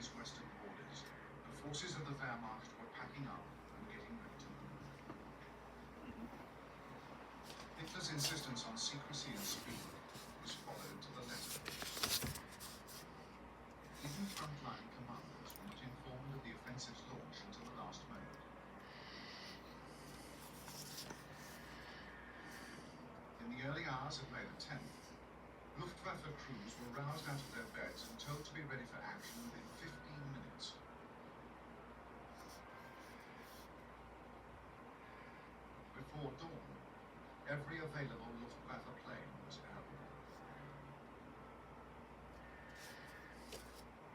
Germany's western borders, the forces of the Wehrmacht were packing up and getting ready to move. Hitler's insistence on secrecy and speed was followed to the letter. Even frontline commanders were not informed of the offensive's launch until the last moment. In the early hours of May the 10th, Luftwaffe crews were roused out of their beds and told to be ready for action within 15 minutes. Before dawn, every available Luftwaffe plane was airborne.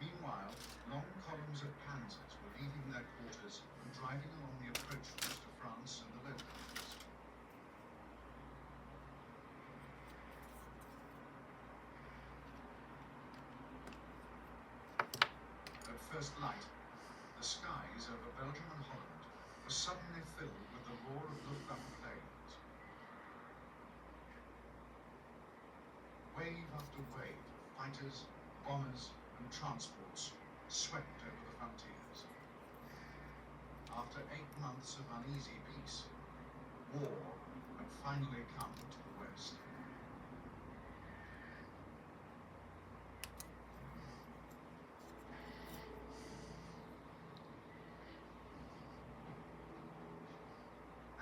Meanwhile, long columns of Panzers were leaving their quarters and driving along the approach routes to France and the Low Countries. At first light, the skies over Belgium and Holland were suddenly filled with the roar of Luftwaffe planes. Wave after wave of fighters, bombers, and transports swept over the frontiers. After 8 months of uneasy peace, war had finally come to the west.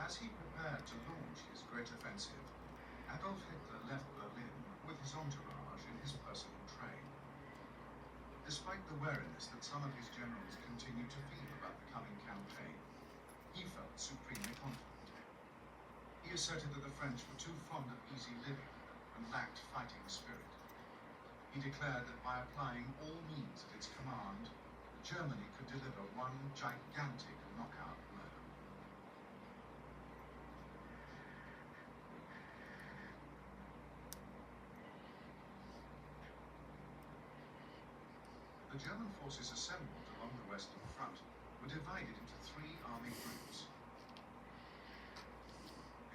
As he prepared to launch his great offensive, Adolf Hitler left Berlin with his entourage in his personal train. Despite the wariness that some of his generals continued to feel about the coming campaign, he felt supremely confident. He asserted that the French were too fond of easy living and lacked fighting spirit. He declared that by applying all means at its command, Germany could deliver one gigantic knockout blow. The German forces assembled along the Western Front were divided into 3 army groups.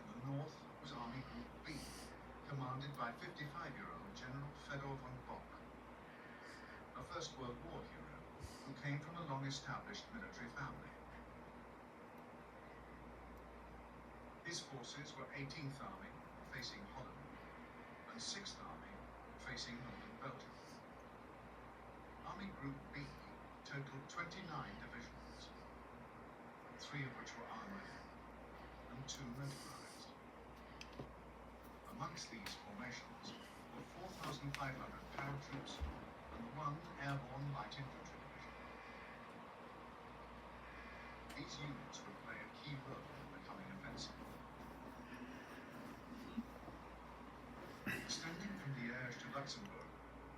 In the north was Army Group B, commanded by 55-year-old General Fedor von Bock, a First World War hero who came from a long-established military family. His forces were 18th Army, facing Holland, and 6th Army, facing northern Belgium. Army Group B totaled 29 divisions, 3 of which were armoured and 2 motorised. Amongst these formations were 4,500 paratroops and 1 airborne light infantry division. These units would play a key role in the coming offensive. Extending from Liège to Luxembourg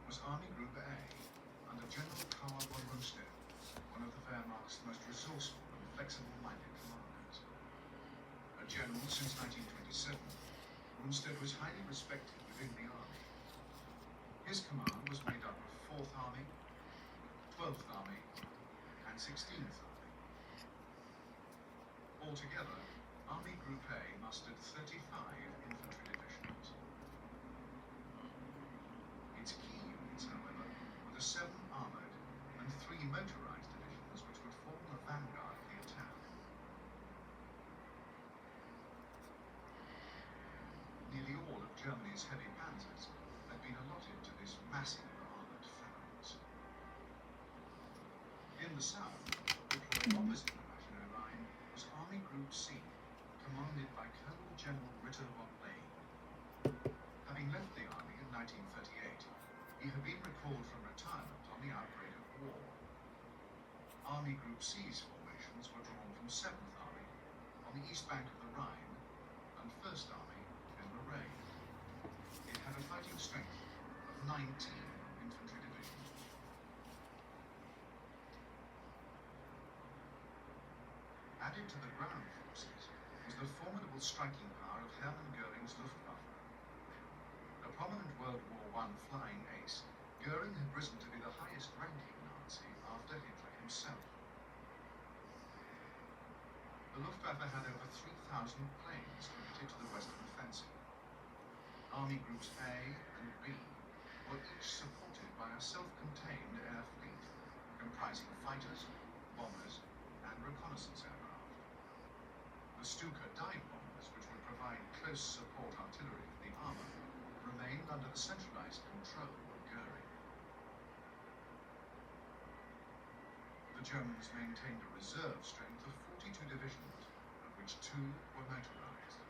was Army Group A, under General Karl von Rundstedt, one of the Wehrmacht's most resourceful and flexible-minded commanders. A general since 1927, Rundstedt was highly respected within the army. His command was made up of 4th Army, 12th Army, and 16th Army. Altogether, Army Group A mustered 35 infantry divisions. Its key units, however, were the 7 armoured and 3 motorised divisions which would form the vanguard of the attack. Nearly all of Germany's heavy panzers had been allotted to this massive armoured phalanx. In the south, deployed opposite the Maginot Line, was Army Group C, commanded by Colonel General Ritter von Lane. Having left the army in 1938, he had been recalled from retirement on the outbreak of war. Army Group C's formations were drawn from 7th Army on the east bank of the Rhine and 1st Army in Lorraine. It had a fighting strength of 19 infantry divisions. Added to the ground forces was the formidable striking power of Hermann Göring's Luftwaffe. A prominent World War I flying ace, Göring had risen to be the highest-ranking Nazi after Hitler himself. The Luftwaffe had over 3,000 planes committed to the Western offensive. Army Groups A and B were each supported by a self-contained air fleet, comprising fighters, bombers, and reconnaissance aircraft. The Stuka dive bombers, which would provide close support artillery for the armor, remained under the centralized control of Goering. The Germans maintained a reserve strength of 42 divisions, of which 2 were motorized.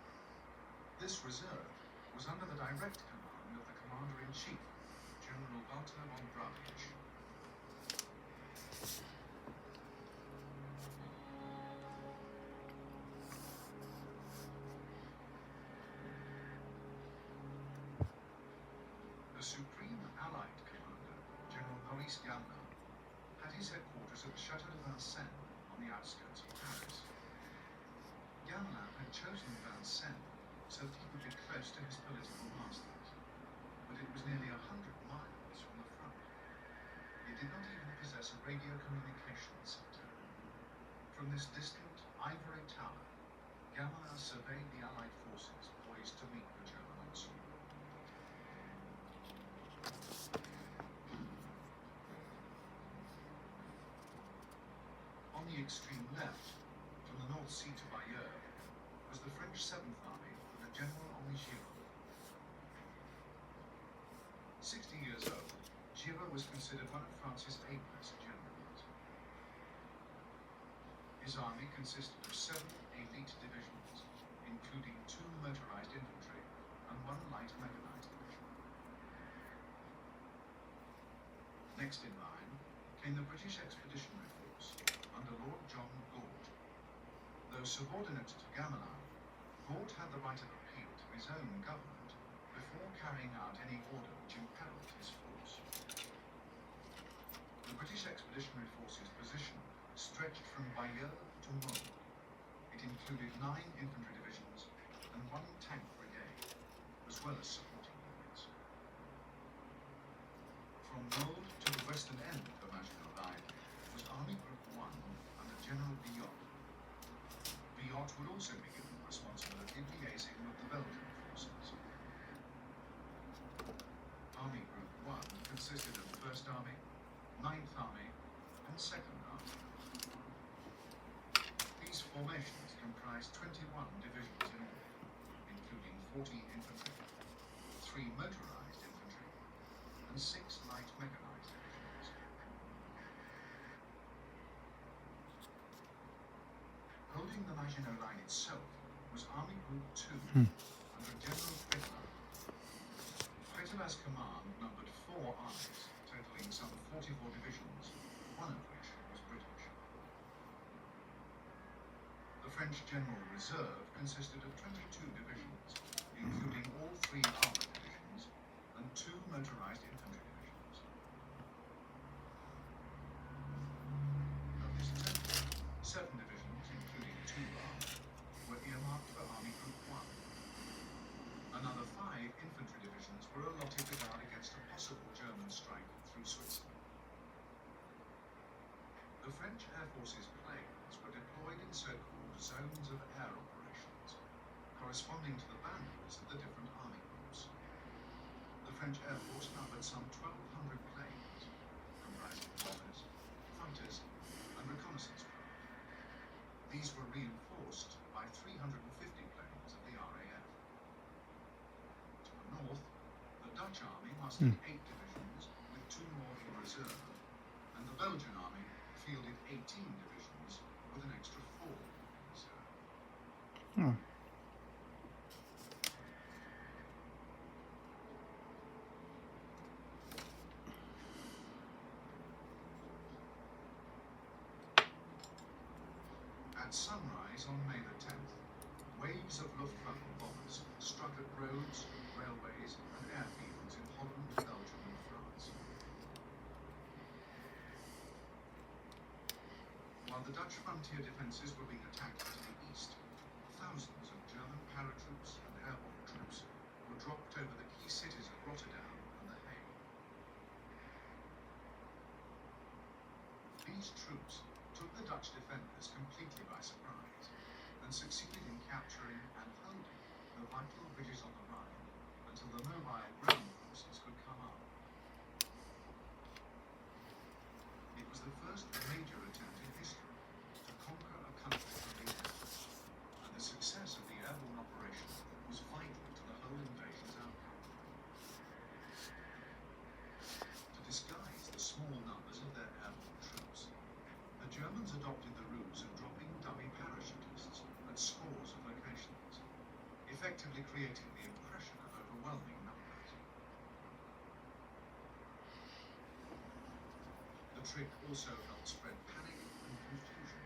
This reserve was under the direct command of the Commander-in-Chief, General Walter von Brauchitsch. The Supreme Allied Commander, General Maurice Gamla, had his headquarters at the Château de Vincennes on the outskirts of Paris. Gamla had chosen Vincennes so that he would be close to his political masters, but it was nearly 100 miles from the front. It did not even possess a radio communications center. From this distant ivory tower, Gamla surveyed the Allied forces poised to meet the German onslaught. On the extreme left, from the North Sea to Bayeux, was the French 7th Army under General Henri Giraud. 60 years old, Giraud was considered one of France's ablest generals. His army consisted of 7 elite divisions, including 2 motorized infantry and 1 light mechanized division. Next in line came the British Expeditionary Force under Lord John Galt. Though subordinate to Gamelin, Galt had the right of appeal to his own government before carrying out any order which imperiled his force. The British Expeditionary Force's position stretched from Bayeux to Meaux. It included 9 infantry divisions and 1 tank brigade, as well as supporting units. From Meaux to the western end of the Maginot Line was Army Group 1 under General Biot. Biot would also be given the responsibility of liaising with the Belgian forces. Army Group 1 consisted of 1st Army, 9th Army, and 2nd Army. These formations comprised 21 divisions in all, including 40 infantry, 3 motorized infantry, and 6 light mechanized divisions. Holding the Maginot Line itself was Army Group 2 under General Pétain. Pétain's command numbered 4 armies, totaling some 44 divisions, one of which was British. The French General Reserve consisted of 22 divisions, including all 3 armored divisions and 2 motorized infantry divisions. Of this total, 7 divisions, including 2 armed, were earmarked for Army Group 1. Another 5 infantry divisions were allotted to guard against a possible German strike through Switzerland. The French Air Force's planes were deployed in so-called zones of air operations, corresponding to the boundaries of the different army groups. The French Air Force numbered some 1,200 planes, comprising bombers, fighters, and reconnaissance craft. These were reinforced by 350 planes of the RAF. To the north, the Dutch army mustered 8 divisions, with 2 more in reserve, and the Belgian army fielded 18 divisions, with an extra 4 in reserve. At sunrise on May the 10th, waves of Luftwaffe bombers struck at roads, railways, and airfields in Holland, Belgium, and France. While the Dutch frontier defences were being attacked to the east, thousands of German paratroops and airborne troops were dropped over the key cities of Rotterdam and The Hague. These troops took the Dutch defenders completely by surprise and succeeded in capturing and holding the vital bridges on the Rhine until the mobile ground forces could come up. It was the first effectively creating the impression of overwhelming numbers. The trick also helped spread panic and confusion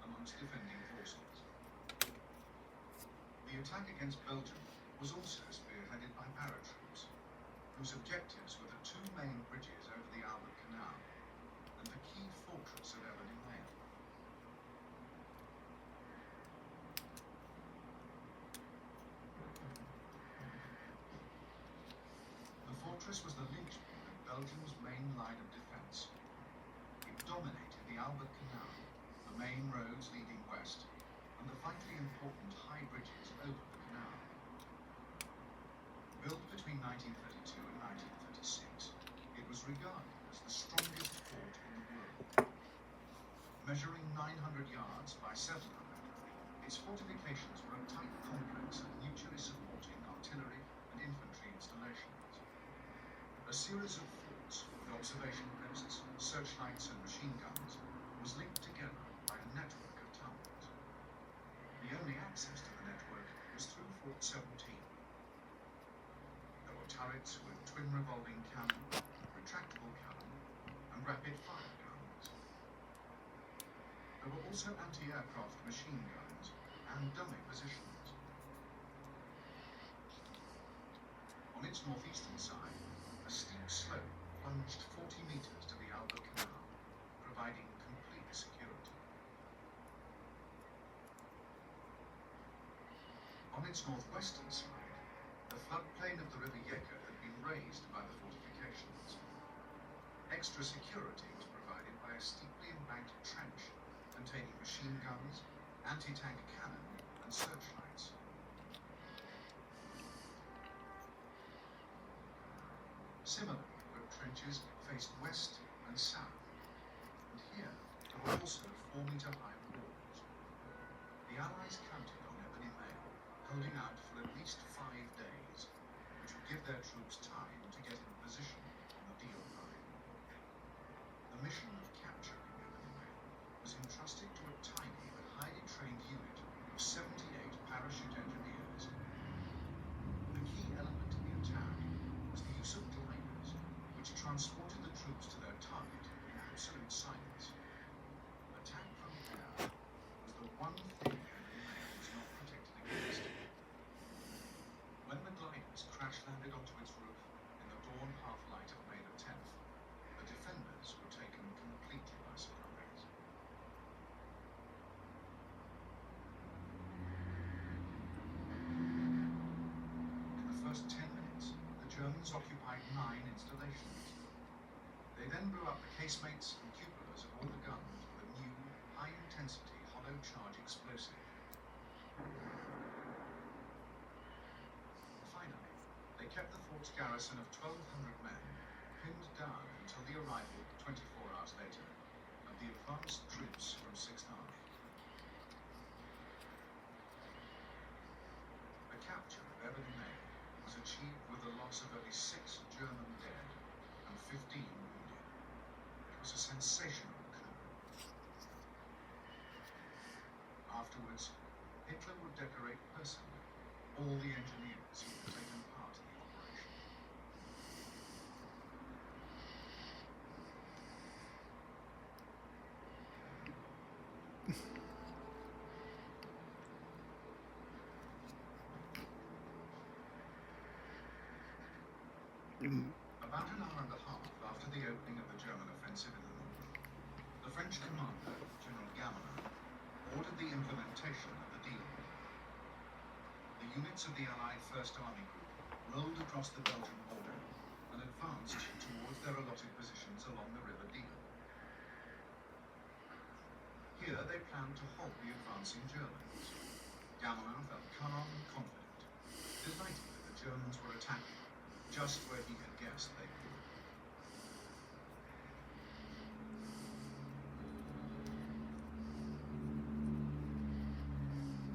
amongst defending forces. The attack against Belgium was also spearheaded by paratroops, whose objectives were the two main bridges over the Albert Canal and the key fortress of Vale. The fortress was the linchpin of Belgium's main line of defence. It dominated the Albert Canal, the main roads leading west, and the vitally important high bridges over the canal. Built between 1932 and 1936, it was regarded as the strongest fort in the world. Measuring 900 yards by 700, its fortifications were a tight complex of mutually supporting artillery and infantry installations. A series of forts with observation posts, searchlights and machine guns was linked together by a network of tunnels. The only access to the network was through Fort 17. There were turrets with twin revolving cannon, retractable cannon, and rapid fire guns. There were also anti-aircraft machine guns and dummy positions. On its northeastern side, a steep slope plunged 40 meters to the Albert Canal, providing complete security. On its northwestern side, the floodplain of the River Yecker had been raised by the fortifications. Extra security was provided by a steeply embanked trench containing machine guns, anti-tank cannon, and searchlights. Similarly, equipped trenches faced west and south, and here there were also 4-meter-high walls. The Allies counted on Ebony Mail holding out for at least 5 days, which would give their troops time to get in position on the Deal line. The mission of capturing Ebony Mail was entrusted to a tiny but highly trained unit of 78 parachute engineers. The key element in the attack was the use of gliders, which transported the troops to their target in absolute silence. Attack from the air was the one thing Ebony Mail was not protected against. When the gliders crash-landed onto its roof in the dawn half-light of May the 10th, the defenders were taken completely by surprise. In the first 10 minutes, the Germans occupied 9 installations. They then blew up the casemates and cupolas of all the guns with a new, high-intensity hollow charge explosive. Finally, they kept the fort's garrison of 1,200 men pinned down until the arrival 24 hours later of the advanced troops from Sixth Army. The capture of Ebony Mail was achieved with the loss of only 6 German dead and 15 wounded. It was a sensational coup. Afterwards, Hitler would decorate personally all the engineers who had taken part in the operation. About an hour and a half after the opening of the German offensive in the north, the French commander, General Gamelin, ordered the implementation of the deal. The units of the Allied First Army Group rolled across the Belgian border and advanced towards their allotted positions along the River Deal. Here they planned to halt the advancing Germans. Gamelin felt calm and confident, delighted that the Germans were attacking just where he had guessed they would.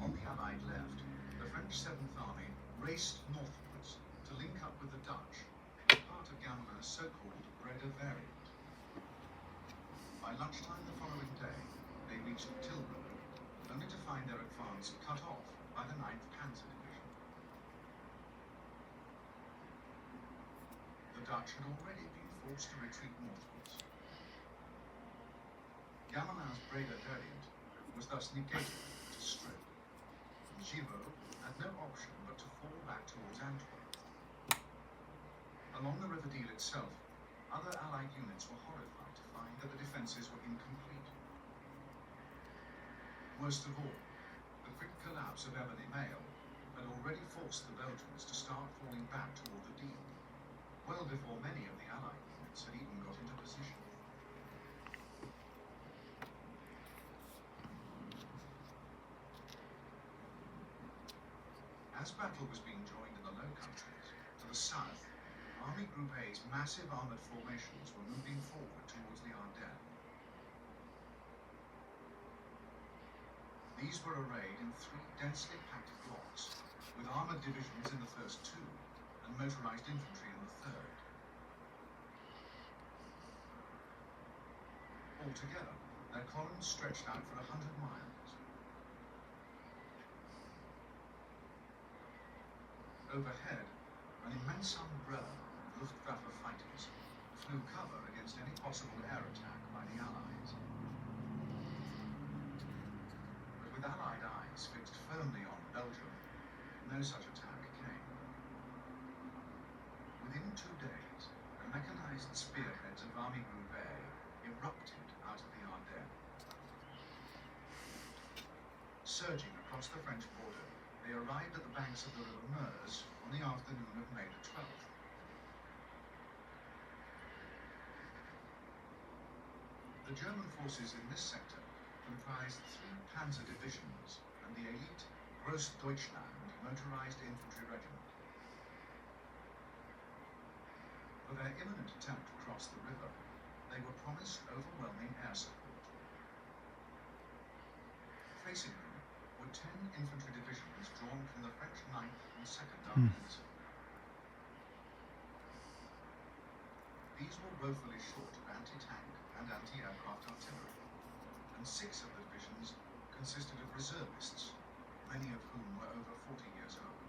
On the Allied left, the French 7th Army raced northwards to link up with the Dutch, part of Gamelin's so-called Breda variant. By lunchtime the following day, they reached Tilburg, only to find their advance cut off by the 9th Panzer Division. the Dutch had already been forced to retreat northwards. Gamelin's Breda variant was thus negated to strip, and Giraud had no option but to fall back towards Antwerp. Along the River Deal itself, other Allied units were horrified to find that the defences were incomplete. Worst of all, the quick collapse of Ebony Mail had already forced the Belgians to start falling back toward the Deal, well before many of the Allied units had even got into position. As battle was being joined in the Low Countries, to the south, Army Group A's massive armoured formations were moving forward towards the Ardennes. These were arrayed in 3 densely packed blocks, with armoured divisions in the first 2 and motorised infantry in the third. Altogether, their columns stretched out for 100 miles. Overhead, an immense umbrella of Luftwaffe fighters flew cover against any possible air attack by the Allies. But with Allied eyes fixed firmly on Belgium, no such attack came. Within 2 days, the mechanized spearheads of Army Group A erupted out of the Ardennes. Surging across the French border, they arrived at the banks of the River Meuse on the afternoon of May the 12th. The German forces in this sector comprised 3 Panzer divisions and the elite Großdeutschland motorized infantry regiment. For their imminent attempt to cross the river, they were promised overwhelming air support. Facing them were 10 infantry divisions drawn from the French 9th and 2nd Armies. These were woefully short of anti-tank and anti-aircraft artillery, and 6 of the divisions consisted of reservists, many of whom were over 40 years old.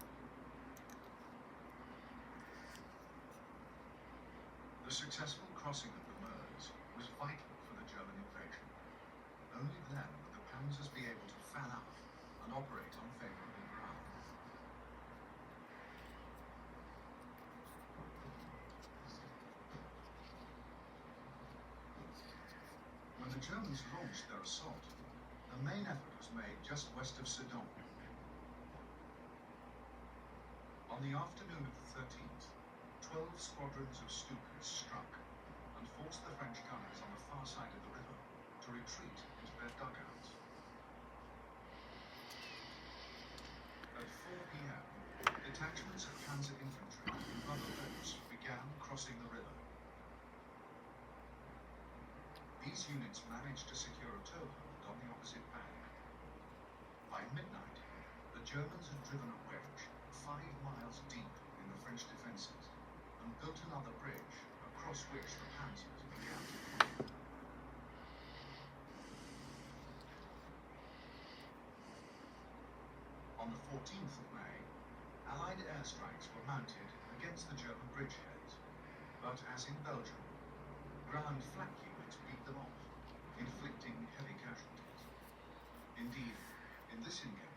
The successful crossing of the Meuse was vital for the German invasion. Only then would the Panzers be able to fan out and operate on favourable ground. When the Germans launched their assault, the main effort was made just west of Sedan. On the afternoon of the 13th, 12 squadrons of Stukas struck and forced the French gunners on the far side of the river to retreat into their dugouts. At 4 p.m., detachments of Panzer infantry in rubber boats began crossing the river. These units managed to secure a toehold on the opposite bank. By midnight, the Germans had driven a wedge 5 miles deep in the French defences and built another bridge across which the Panzers began to fire. On the 14th of May, Allied airstrikes were mounted against the German bridgeheads, but as in Belgium, ground flak units beat them off, inflicting heavy casualties. Indeed, in this engagement,